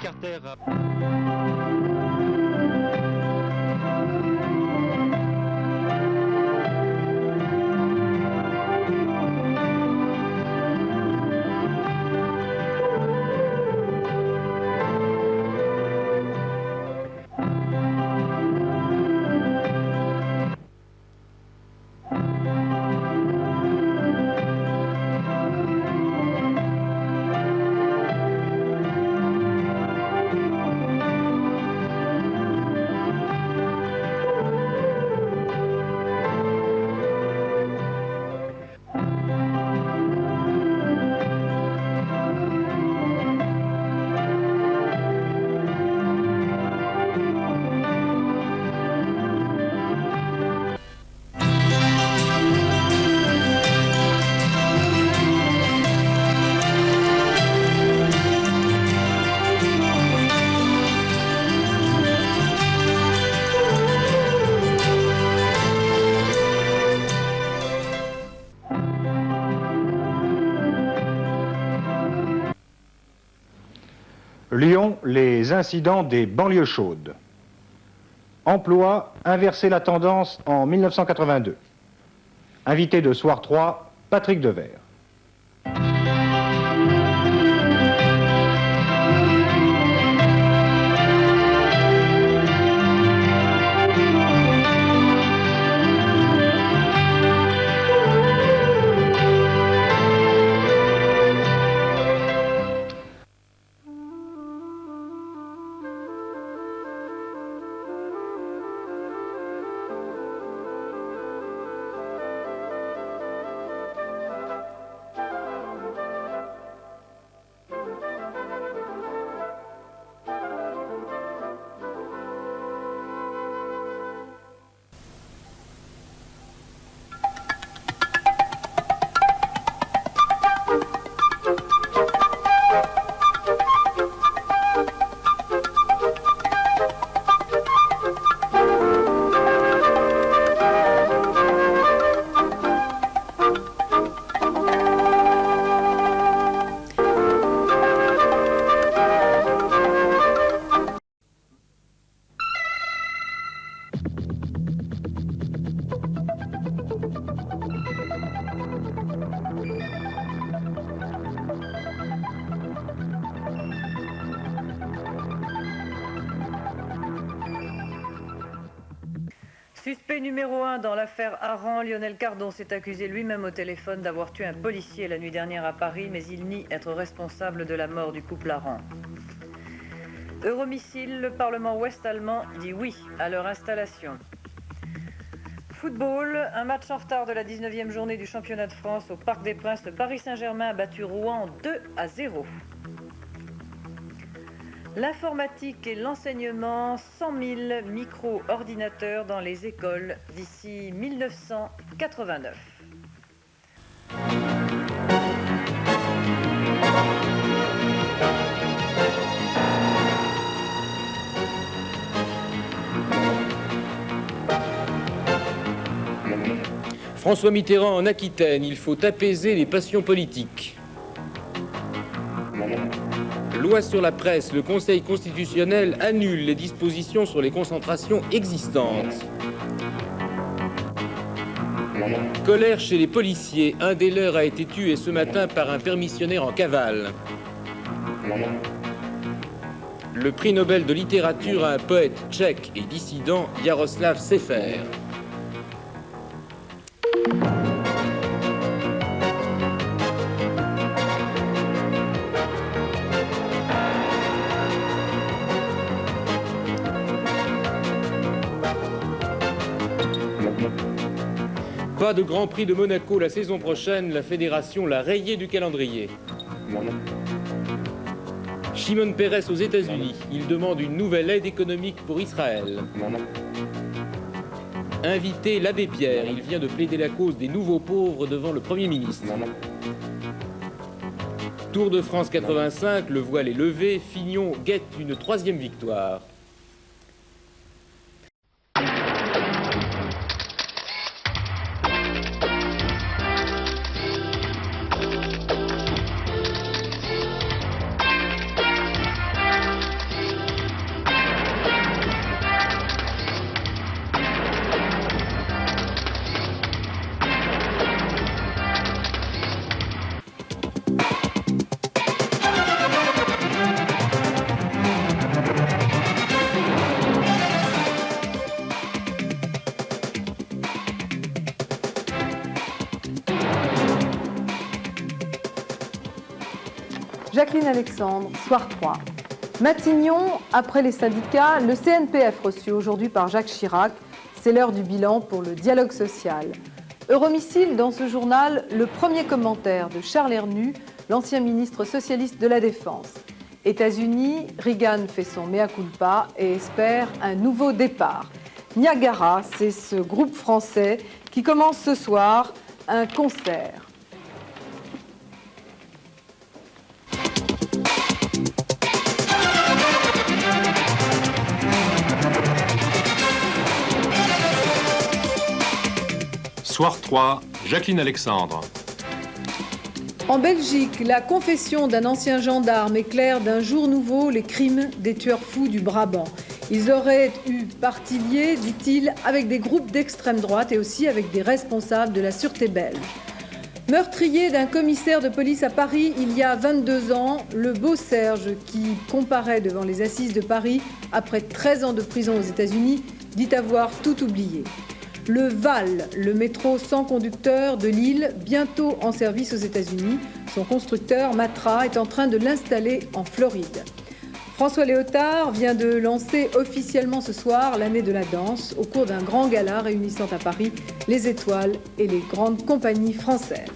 Carter. Lyon, les incidents des banlieues chaudes. Emploi, inverser la tendance en 1982. Invité de Soir 3, Patrick Devers. Suspect numéro 1 dans l'affaire Aran, Lionel Cardon s'est accusé lui-même au téléphone d'avoir tué un policier la nuit dernière à Paris, mais il nie être responsable de la mort du couple Aran. Euromissile, le Parlement ouest-allemand dit oui à leur installation. Football, un match en retard de la 19e journée du championnat de France au Parc des Princes. Le Paris Saint-Germain a battu Rouen 2-0. L'informatique et l'enseignement, 100 000 micro-ordinateurs dans les écoles d'ici 1989. François Mitterrand en Aquitaine, il faut apaiser les passions politiques. Loi sur la presse, le Conseil constitutionnel annule les dispositions sur les concentrations existantes. Colère chez les policiers, un des leurs a été tué ce matin par un permissionnaire en cavale. Le prix Nobel de littérature à un poète tchèque et dissident, Jaroslav Sefer. Pas de Grand Prix de Monaco la saison prochaine, la fédération l'a rayé du calendrier. Shimon Peres aux États-Unis, il demande une nouvelle aide économique pour Israël. Invité l'abbé Pierre, il vient de plaider la cause des nouveaux pauvres devant le Premier ministre. Tour de France 85, le voile est levé, Fignon guette une 3e victoire. Jacqueline Alexandre, soir 3. Matignon, après les syndicats, le CNPF reçu aujourd'hui par Jacques Chirac. C'est l'heure du bilan pour le dialogue social. Euromissile, dans ce journal, le premier commentaire de Charles Hernu, l'ancien ministre socialiste de la Défense. États-Unis, Reagan fait son mea culpa et espère un nouveau départ. Niagara, c'est ce groupe français qui commence ce soir un concert. Soir 3, Jacqueline Alexandre. En Belgique, la confession d'un ancien gendarme éclaire d'un jour nouveau les crimes des tueurs fous du Brabant. Ils auraient eu partie liée, dit-il, avec des groupes d'extrême droite et aussi avec des responsables de la sûreté belge. Meurtrier d'un commissaire de police à Paris il y a 22 ans, le beau Serge, qui comparaît devant les assises de Paris après 13 ans de prison aux États-Unis, dit avoir tout oublié. Le VAL, le métro sans conducteur de Lille, bientôt en service aux États-Unis. Son constructeur, Matra, est en train de l'installer en Floride. François Léotard vient de lancer officiellement ce soir l'année de la danse au cours d'un grand gala réunissant à Paris les étoiles et les grandes compagnies françaises.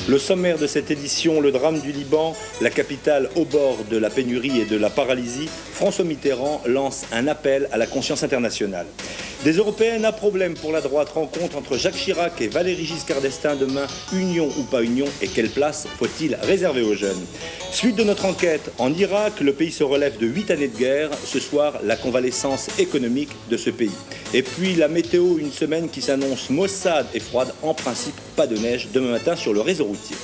Le sommaire de cette édition, le drame du Liban, la capitale au bord de la pénurie et de la paralysie, François Mitterrand lance un appel à la conscience internationale. Des Européennes à problème pour la droite, rencontre entre Jacques Chirac et Valéry Giscard d'Estaing demain, union ou pas union, et quelle place faut-il réserver aux jeunes? Suite de notre enquête, en Irak, le pays se relève de 8 années de guerre, ce soir la convalescence économique de ce pays. Et puis la météo, une semaine qui s'annonce maussade et froide, en principe pas de neige demain matin sur le réseau routier.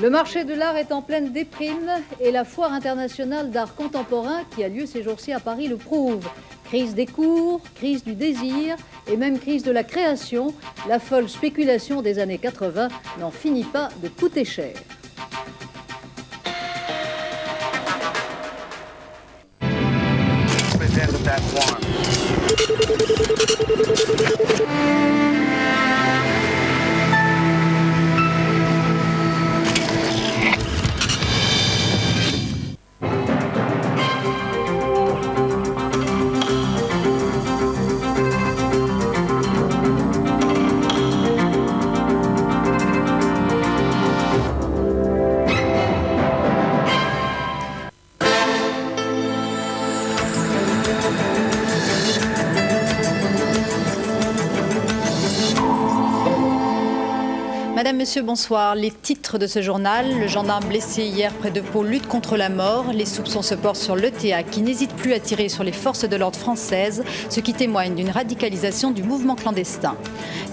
Le marché de l'art est en pleine déprime et la foire internationale d'art contemporain qui a lieu ces jours-ci à Paris le prouve. Crise des cours, crise du désir et même crise de la création, la folle spéculation des années 80 n'en finit pas de coûter cher. Madame, Monsieur, bonsoir. Les titres de ce journal. Le gendarme blessé hier près de Pau lutte contre la mort. Les soupçons se portent sur l'ETA qui n'hésite plus à tirer sur les forces de l'ordre françaises, ce qui témoigne d'une radicalisation du mouvement clandestin.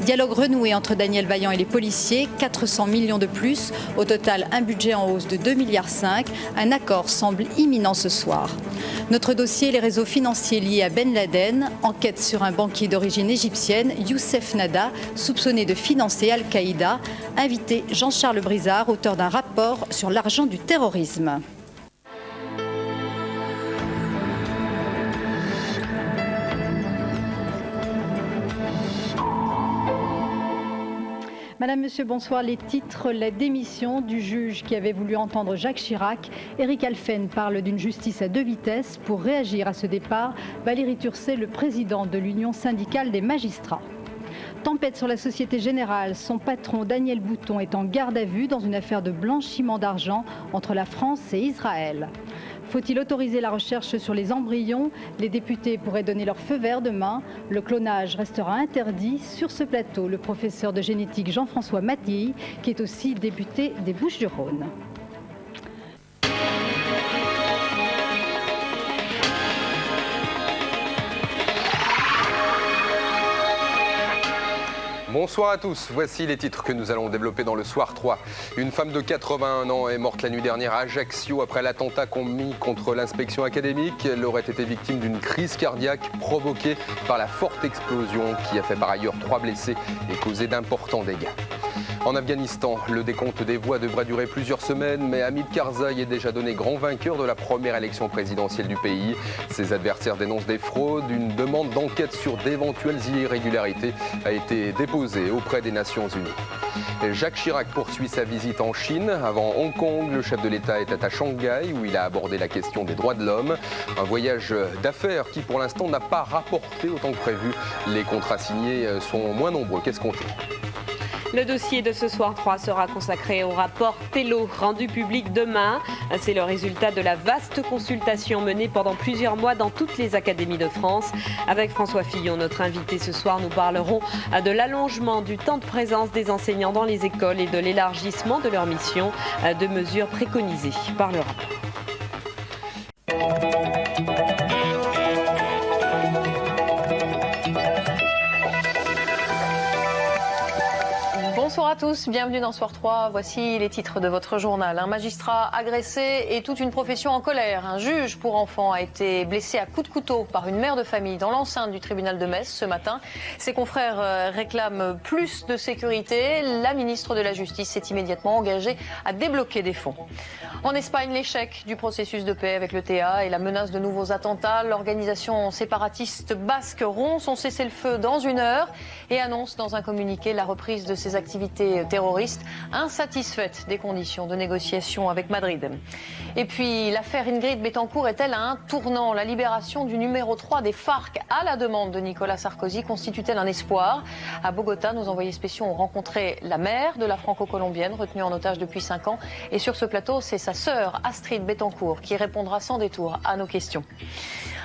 Dialogue renoué entre Daniel Vaillant et les policiers, 400 millions de plus. Au total, un budget en hausse de 2,5 milliards. Un accord semble imminent ce soir. Notre dossier, les réseaux financiers liés à Ben Laden. Enquête sur un banquier d'origine égyptienne, Youssef Nada, soupçonné de financer Al-Qaïda. Invité Jean-Charles Brizard, auteur d'un rapport sur l'argent du terrorisme. Madame, Monsieur, bonsoir. Les titres, la démission du juge qui avait voulu entendre Jacques Chirac. Éric Alphen parle d'une justice à deux vitesses. Pour réagir à ce départ, Valérie Turcet, le président de l'Union syndicale des magistrats. Tempête sur la Société Générale. Son patron Daniel Bouton est en garde à vue dans une affaire de blanchiment d'argent entre la France et Israël. Faut-il autoriser la recherche sur les embryons? Les députés pourraient donner leur feu vert demain. Le clonage restera interdit. Sur ce plateau, le professeur de génétique Jean-François Mattei, qui est aussi député des Bouches-du-Rhône. Bonsoir à tous, voici les titres que nous allons développer dans le Soir 3. Une femme de 81 ans est morte la nuit dernière à Ajaccio après l'attentat commis contre l'inspection académique. Elle aurait été victime d'une crise cardiaque provoquée par la forte explosion qui a fait par ailleurs 3 blessés et causé d'importants dégâts. En Afghanistan, le décompte des voix devrait durer plusieurs semaines, mais Hamid Karzai est déjà donné grand vainqueur de la première élection présidentielle du pays. Ses adversaires dénoncent des fraudes. Une demande d'enquête sur d'éventuelles irrégularités a été déposée auprès des Nations Unies. Jacques Chirac poursuit sa visite en Chine. Avant Hong Kong, le chef de l'État était à Shanghai où il a abordé la question des droits de l'homme. Un voyage d'affaires qui pour l'instant n'a pas rapporté autant que prévu. Les contrats signés sont moins nombreux qu'escomptés. Le dossier de ce Soir 3 sera consacré au rapport Tello, rendu public demain. C'est le résultat de la vaste consultation menée pendant plusieurs mois dans toutes les académies de France. Avec François Fillon, notre invité ce soir, nous parlerons de l'allongement du temps de présence des enseignants dans les écoles et de l'élargissement de leur mission, de mesures préconisées par le rapport. Bonsoir à tous, bienvenue dans Soir 3. Voici les titres de votre journal. Un magistrat agressé et toute une profession en colère. Un juge pour enfants a été blessé à coups de couteau par une mère de famille dans l'enceinte du tribunal de Metz ce matin. Ses confrères réclament plus de sécurité. La ministre de la Justice s'est immédiatement engagée à débloquer des fonds. En Espagne, l'échec du processus de paix avec le TA et la menace de nouveaux attentats. L'organisation séparatiste basque rompt son cessez-le-feu dans 1 heure et annonce dans un communiqué la reprise de ses activités terroristes, insatisfaite des conditions de négociation avec Madrid. Et puis, l'affaire Ingrid Betancourt est-elle à un tournant? La libération du numéro 3 des FARC à la demande de Nicolas Sarkozy constitue-t-elle un espoir? À Bogota, nos envoyés spéciaux ont rencontré la mère de la franco-colombienne, retenue en otage depuis 5 ans. Et sur ce plateau, c'est sa sœur, Astrid Betancourt, qui répondra sans détour à nos questions.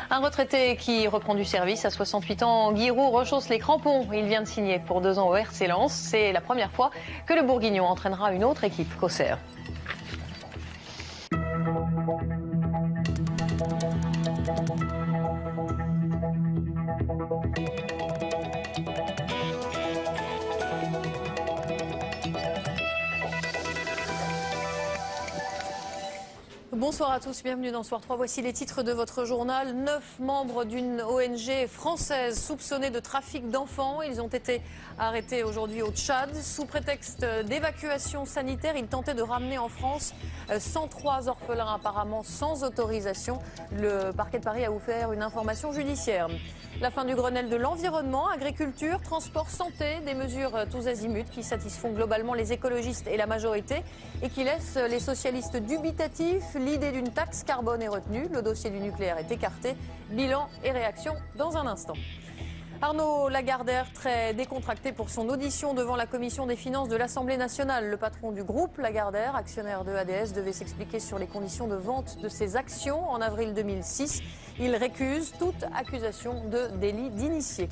Un retraité qui reprend du service à 68 ans, Guy Roux rechausse les crampons. Il vient de signer pour 2 ans au RC Lens. C'est la première fois que le Bourguignon entraînera une autre équipe qu'Auxerre. Bonsoir à tous, bienvenue dans Soir 3. Voici les titres de votre journal. 9 membres d'une ONG française soupçonnés de trafic d'enfants. Ils ont été arrêtés aujourd'hui au Tchad. Sous prétexte d'évacuation sanitaire, ils tentaient de ramener en France 103 orphelins apparemment sans autorisation. Le parquet de Paris a ouvert une information judiciaire. La fin du Grenelle de l'environnement, agriculture, transport, santé, des mesures tous azimuts qui satisfont globalement les écologistes et la majorité et qui laissent les socialistes dubitatifs. L'idée d'une taxe carbone est retenue, le dossier du nucléaire est écarté. Bilan et réaction dans un instant. Arnaud Lagardère, très décontracté pour son audition devant la commission des finances de l'Assemblée nationale. Le patron du groupe Lagardère, actionnaire de ADS, devait s'expliquer sur les conditions de vente de ses actions en avril 2006. Il récuse toute accusation de délit d'initié.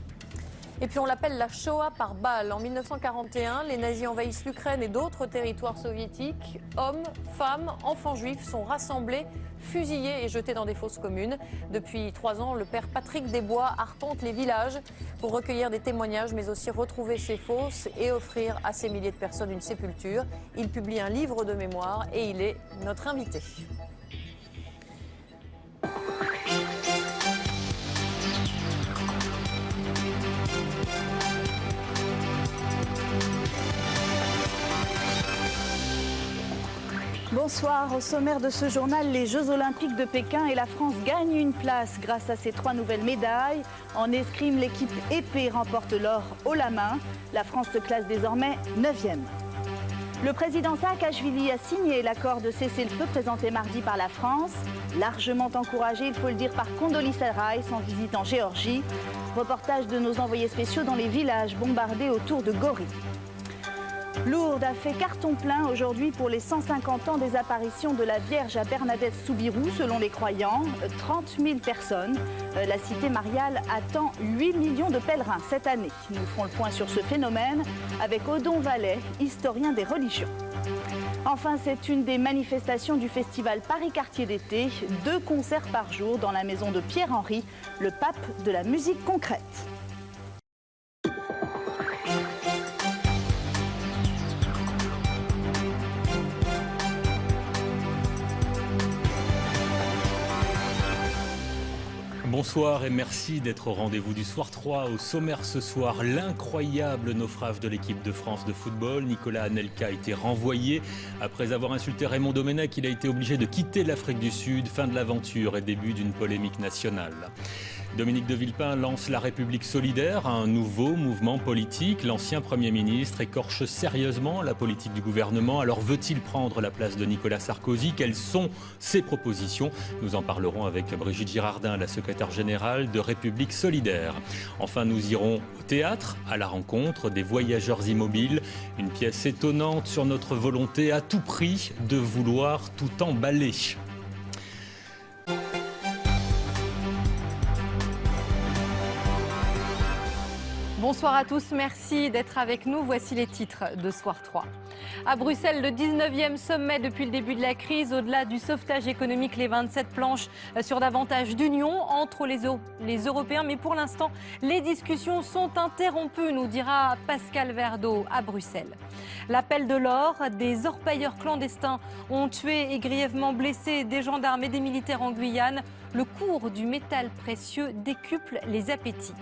Et puis on l'appelle la Shoah par balle. En 1941, les nazis envahissent l'Ukraine et d'autres territoires soviétiques. Hommes, femmes, enfants juifs sont rassemblés, fusillés et jetés dans des fosses communes. Depuis 3 ans, le père Patrick Desbois arpente les villages pour recueillir des témoignages, mais aussi retrouver ces fosses et offrir à ces milliers de personnes une sépulture. Il publie un livre de mémoire et il est notre invité. Bonsoir, au sommaire de ce journal, les Jeux Olympiques de Pékin et la France gagnent une place grâce à ces 3 nouvelles médailles. En escrime, l'équipe épée remporte l'or haut la main. La France se classe désormais 9e. Le président Saakashvili a signé l'accord de cessez-le-feu présenté mardi par la France. Largement encouragé, il faut le dire, par Condoleezza Rice en visite en Géorgie. Reportage de nos envoyés spéciaux dans les villages bombardés autour de Gori. Lourdes a fait carton plein aujourd'hui pour les 150 ans des apparitions de la Vierge à Bernadette Soubirous, selon les croyants. 30 000 personnes. La cité mariale attend 8 millions de pèlerins cette année. Nous ferons le point sur ce phénomène avec Odon Vallet, historien des religions. Enfin, c'est une des manifestations du festival Paris-Quartier d'été. 2 concerts par jour dans la maison de Pierre-Henry, le pape de la musique concrète. Bonsoir et merci d'être au rendez-vous du Soir 3. Au sommaire ce soir, l'incroyable naufrage de l'équipe de France de football. Nicolas Anelka a été renvoyé. Après avoir insulté Raymond Domenech, il a été obligé de quitter l'Afrique du Sud. Fin de l'aventure et début d'une polémique nationale. Dominique de Villepin lance La République solidaire, un nouveau mouvement politique. L'ancien Premier ministre écorche sérieusement la politique du gouvernement. Alors veut-il prendre la place de Nicolas Sarkozy? Quelles sont ses propositions? Nous en parlerons avec Brigitte Girardin, la secrétaire générale de République solidaire. Enfin, nous irons au théâtre, à la rencontre des voyageurs immobiles. Une pièce étonnante sur notre volonté à tout prix de vouloir tout emballer. Bonsoir à tous, merci d'être avec nous. Voici les titres de Soir 3. À Bruxelles, le 19e sommet depuis le début de la crise. Au-delà du sauvetage économique, les 27 planchent sur davantage d'union entre les Européens. Mais pour l'instant, les discussions sont interrompues, nous dira Pascal Verdeau à Bruxelles. L'appel de l'or, des orpailleurs clandestins ont tué et grièvement blessé des gendarmes et des militaires en Guyane. Le cours du métal précieux décuple les appétits.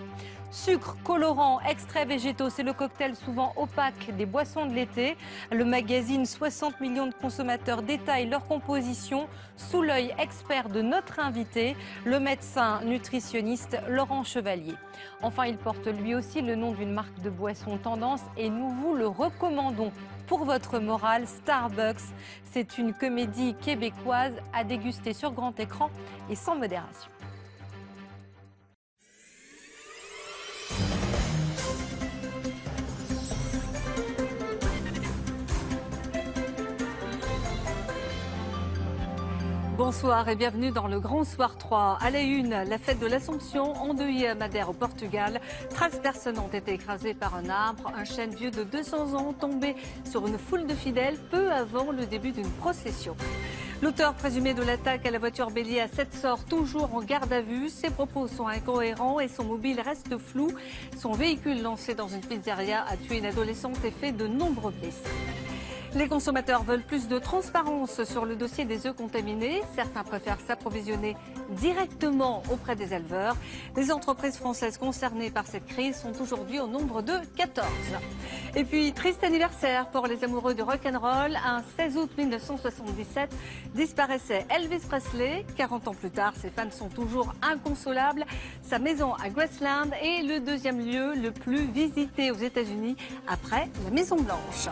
Sucre, colorant, extraits végétaux, c'est le cocktail souvent opaque des boissons de l'été. Le magazine 60 millions de consommateurs détaille leur composition sous l'œil expert de notre invité, le médecin nutritionniste Laurent Chevalier. Enfin, il porte lui aussi le nom d'une marque de boissons tendance et nous vous le recommandons. Pour votre morale, Starbucks, c'est une comédie québécoise à déguster sur grand écran et sans modération. Bonsoir et bienvenue dans le Grand Soir 3. À la une, la fête de l'Assomption endeuillée à Madère au Portugal. 13 personnes ont été écrasées par un arbre. Un chêne vieux de 200 ans tombé sur une foule de fidèles peu avant le début d'une procession. L'auteur présumé de l'attaque à la voiture bélier à 7 sorts, toujours en garde à vue. Ses propos sont incohérents et son mobile reste flou. Son véhicule lancé dans une pizzeria a tué une adolescente et fait de nombreux blessés. Les consommateurs veulent plus de transparence sur le dossier des œufs contaminés. Certains préfèrent s'approvisionner directement auprès des éleveurs. Les entreprises françaises concernées par cette crise sont aujourd'hui au nombre de 14. Et puis, triste anniversaire pour les amoureux du rock'n'roll. Un 16 août 1977, disparaissait Elvis Presley. 40 ans plus tard, ses fans sont toujours inconsolables. Sa maison à Graceland est le deuxième lieu le plus visité aux États-Unis après la Maison Blanche.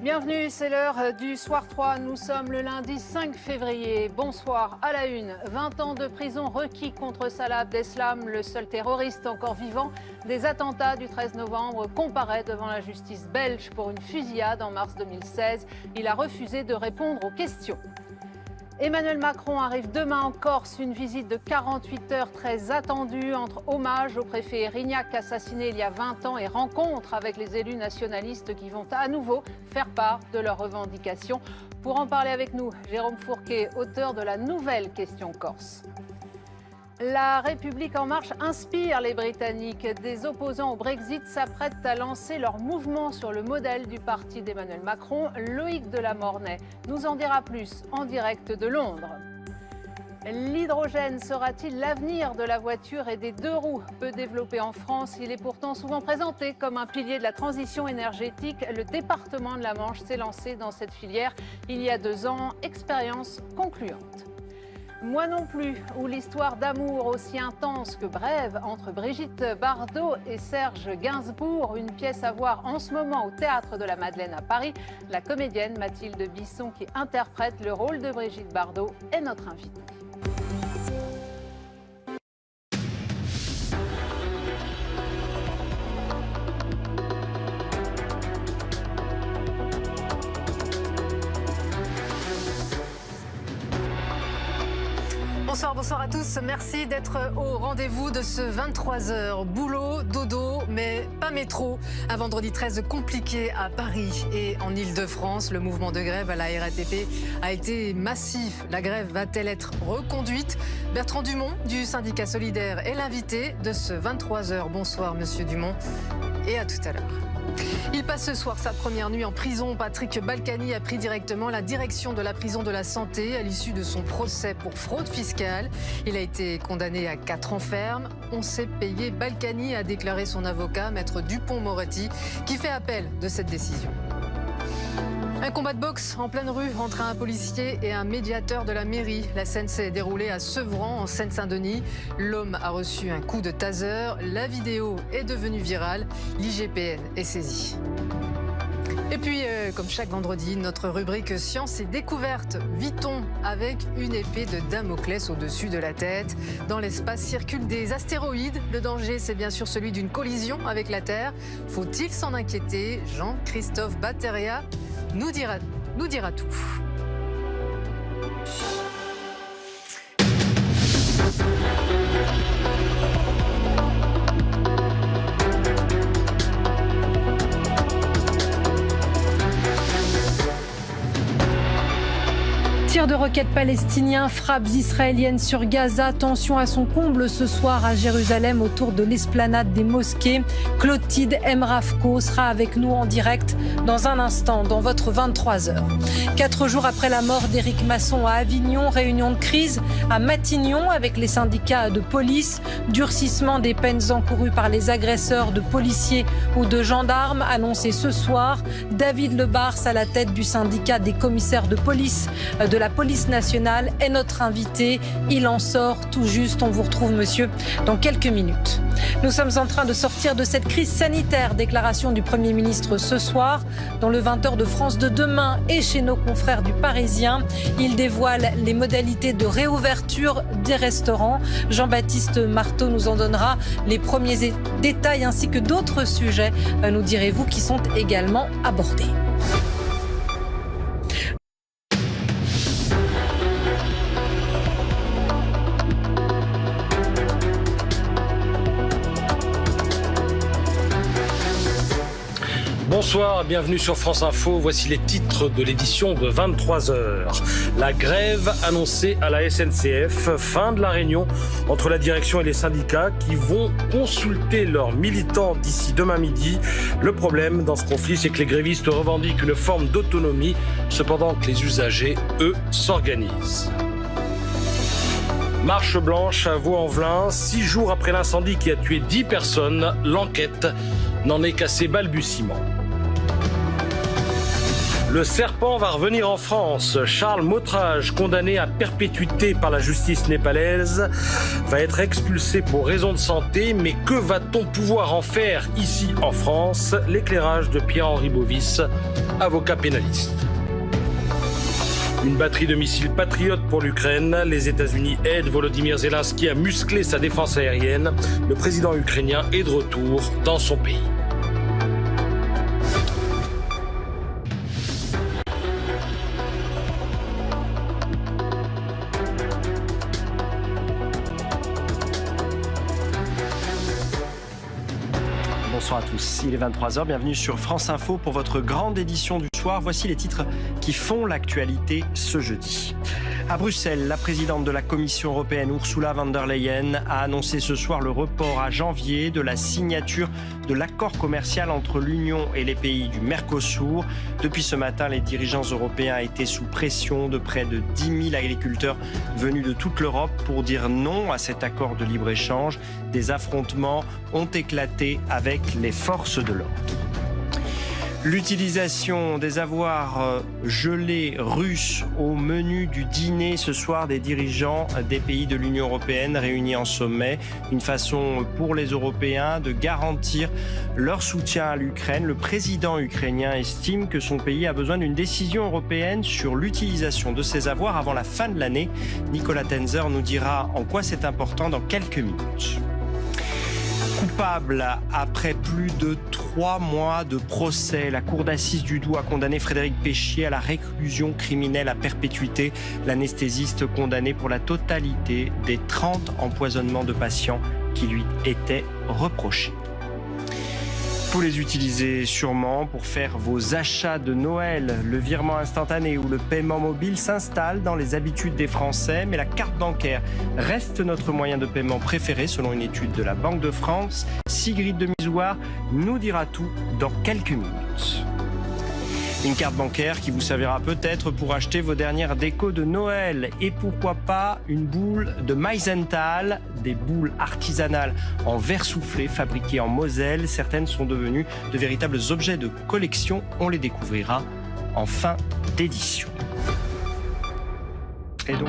Bienvenue, c'est l'heure du Soir 3. Nous sommes le lundi 5 février. Bonsoir à la une. 20 ans de prison requis contre Salah Abdeslam, le seul terroriste encore vivant des attentats du 13 novembre, comparaît devant la justice belge pour une fusillade en mars 2016. Il a refusé de répondre aux questions. Emmanuel Macron arrive demain en Corse, une visite de 48 heures très attendue entre hommage au préfet Erignac assassiné il y a 20 ans et rencontre avec les élus nationalistes qui vont à nouveau faire part de leurs revendications. Pour en parler avec nous, Jérôme Fourquet, auteur de la nouvelle question corse. La République en marche inspire les Britanniques. Des opposants au Brexit s'apprêtent à lancer leur mouvement sur le modèle du parti d'Emmanuel Macron. Loïc Delamornay nous en dira plus en direct de Londres. L'hydrogène sera-t-il l'avenir de la voiture et des deux roues? Peu développé en France, il est pourtant souvent présenté comme un pilier de la transition énergétique. Le département de la Manche s'est lancé dans cette filière il y a 2 ans. Expérience concluante. Moi non plus, ou l'histoire d'amour aussi intense que brève entre Brigitte Bardot et Serge Gainsbourg, une pièce à voir en ce moment au Théâtre de la Madeleine à Paris. La comédienne Mathilde Bisson, qui interprète le rôle de Brigitte Bardot, est notre invitée. Bonsoir à tous. Merci d'être au rendez-vous de ce 23h. Boulot, dodo, mais pas métro. Un vendredi très compliqué à Paris et en Ile-de-France. Le mouvement de grève à la RATP a été massif. La grève va-t-elle être reconduite? Bertrand Dumont du syndicat Solidaire est l'invité de ce 23h. Bonsoir Monsieur Dumont et à tout à l'heure. Il passe ce soir sa première nuit en prison. Patrick Balkany a pris directement la direction de la prison de la Santé à l'issue de son procès pour fraude fiscale. Il a été condamné à 4 ans ferme. On s'est payé. Balkany, a déclaré son avocat, maître Dupont-Moretti, qui fait appel de cette décision. Un combat de boxe en pleine rue entre un policier et un médiateur de la mairie. La scène s'est déroulée à Sevran, en Seine-Saint-Denis. L'homme a reçu un coup de taser. La vidéo est devenue virale. L'IGPN est saisie. Et puis, comme chaque vendredi, notre rubrique Science et découverte. Vit-on avec une épée de Damoclès au-dessus de la tête? Dans l'espace circulent des astéroïdes. Le danger, c'est bien sûr celui d'une collision avec la Terre. Faut-il s'en inquiéter? Jean-Christophe Batteria nous dira tout. Tir de roquettes palestiniens, frappes israéliennes sur Gaza, tension à son comble ce soir à Jérusalem autour de l'esplanade des mosquées. Clotilde Emrafco sera avec nous en direct dans un instant, dans votre 23h. 4 jours après la mort d'Éric Masson à Avignon, réunion de crise à Matignon avec les syndicats de police, durcissement des peines encourues par les agresseurs de policiers ou de gendarmes annoncé ce soir. David Lebars, à la tête du syndicat des commissaires de police de la police nationale, est notre invité. Il en sort tout juste. On vous retrouve, monsieur, dans quelques minutes. Nous sommes en train de sortir de cette crise sanitaire. Déclaration du Premier ministre ce soir dans le 20h de France de demain et chez nos confrères du Parisien. Il dévoile les modalités de réouverture des restaurants. Jean-Baptiste Marteau nous en donnera les premiers détails ainsi que d'autres sujets, nous direz-vous, qui sont également abordés. Bonsoir, bienvenue sur France Info. Voici les titres de l'édition de 23h. La grève annoncée à la SNCF, fin de la réunion entre la direction et les syndicats qui vont consulter leurs militants d'ici demain midi. Le problème dans ce conflit, c'est que les grévistes revendiquent une forme d'autonomie, cependant que les usagers, eux, s'organisent. Marche blanche à Vaux-en-Velin, 6 jours après l'incendie qui a tué 10 personnes, l'enquête n'en est qu'à ses balbutiements. Le serpent va revenir en France. Charles Mautrage, condamné à perpétuité par la justice népalaise, va être expulsé pour raison de santé. Mais que va-t-on pouvoir en faire ici en France? L'éclairage de Pierre-Henri Bovis, avocat pénaliste. Une batterie de missiles patriotes pour l'Ukraine. Les États-Unis aident Volodymyr Zelensky à muscler sa défense aérienne. Le président ukrainien est de retour dans son pays. Bonsoir à tous, il est 23h, bienvenue sur France Info pour votre grande édition du soir. Voici les titres qui font l'actualité ce jeudi. À Bruxelles, la présidente de la Commission européenne Ursula von der Leyen a annoncé ce soir le report à janvier de la signature de l'accord commercial entre l'Union et les pays du Mercosur. Depuis ce matin, les dirigeants européens étaient sous pression de près de 10 000 agriculteurs venus de toute l'Europe pour dire non à cet accord de libre-échange. Des affrontements ont éclaté avec les forces de l'ordre. L'utilisation des avoirs gelés russes au menu du dîner ce soir des dirigeants des pays de l'Union européenne réunis en sommet. Une façon pour les Européens de garantir leur soutien à l'Ukraine. Le président ukrainien estime que son pays a besoin d'une décision européenne sur l'utilisation de ces avoirs avant la fin de l'année. Nicolas Tenzer nous dira en quoi c'est important dans quelques minutes. Coupable après plus de 3 mois de procès, la cour d'assises du Doubs a condamné Frédéric Péchier à la réclusion criminelle à perpétuité. L'anesthésiste condamné pour la totalité des 30 empoisonnements de patients qui lui étaient reprochés. Vous les utilisez sûrement pour faire vos achats de Noël. Le virement instantané ou le paiement mobile s'installe dans les habitudes des Français, mais la carte bancaire reste notre moyen de paiement préféré selon une étude de la Banque de France. Sigrid de Misouard nous dira tout dans quelques minutes. Une carte bancaire qui vous servira peut-être pour acheter vos dernières décos de Noël. Et pourquoi pas une boule de Meisenthal, des boules artisanales en verre soufflé fabriquées en Moselle. Certaines sont devenues de véritables objets de collection. On les découvrira en fin d'édition. Et donc...